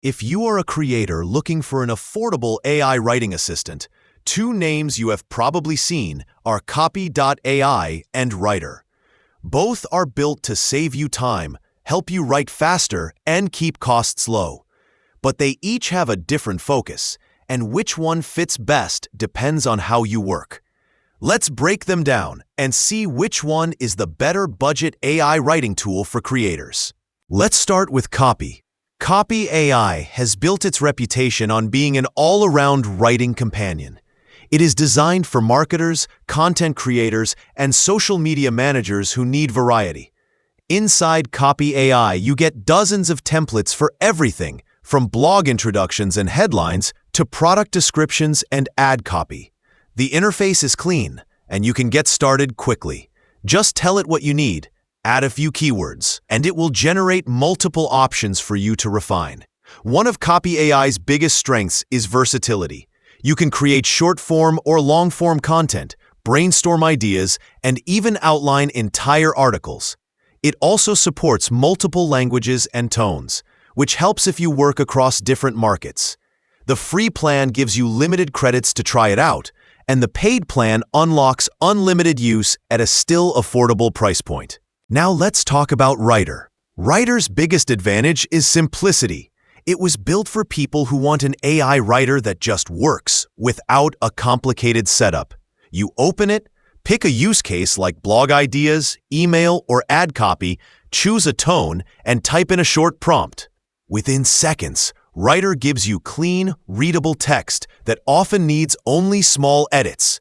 If you are a creator looking for an affordable AI writing assistant, two names you have probably seen are Copy.ai and Rytr. Both are built to save you time, help you write faster, and keep costs low. But they each have a different focus, and which one fits best depends on how you work. Let's break them down and see which one is the better budget AI writing tool for creators. Let's start with Copy. Copy.ai has built its reputation on being an all-around writing companion. It is designed for marketers, content creators, and social media managers who need variety. Inside Copy.ai, you get dozens of templates for everything, from blog introductions and headlines to product descriptions and ad copy. The interface is clean, and you can get started quickly. Just tell it what you need. Add a few keywords, and it will generate multiple options for you to refine. One of Copy.ai's biggest strengths is versatility. You can create short-form or long-form content, brainstorm ideas, and even outline entire articles. It also supports multiple languages and tones, which helps if you work across different markets. The free plan gives you limited credits to try it out, and the paid plan unlocks unlimited use at a still affordable price point. Now let's talk about Rytr. Rytr's biggest advantage is simplicity. It was built for people who want an AI writer that just works without a complicated setup. You open it, pick a use case like blog ideas, email, or ad copy, choose a tone, and type in a short prompt. Within seconds, Rytr gives you clean, readable text that often needs only small edits.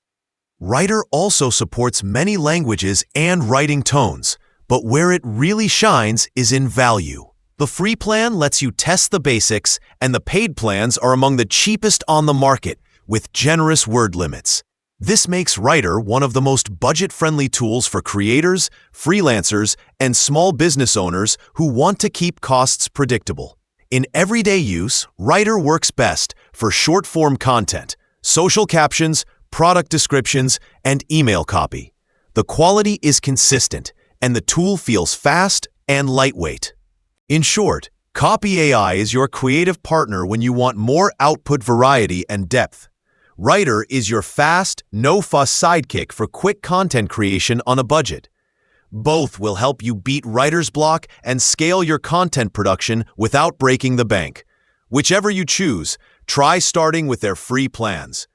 Rytr also supports many languages and writing tones, but where it really shines is in value. The free plan lets you test the basics, and the paid plans are among the cheapest on the market, with generous word limits. This makes Rytr one of the most budget-friendly tools for creators, freelancers, and small business owners who want to keep costs predictable. In everyday use, Rytr works best for short-form content, social captions, product descriptions, and email copy. The quality is consistent, and the tool feels fast and lightweight. In short, Copy.ai is your creative partner when you want more output variety and depth. Rytr is your fast, no-fuss sidekick for quick content creation on a budget. Both will help you beat writer's block and scale your content production without breaking the bank. Whichever you choose, try starting with their free plans.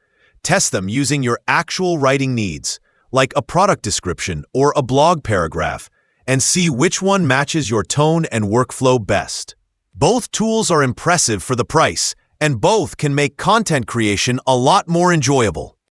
Test them using your actual writing needs, like a product description or a blog paragraph, and see which one matches your tone and workflow best. Both tools are impressive for the price, and both can make content creation a lot more enjoyable.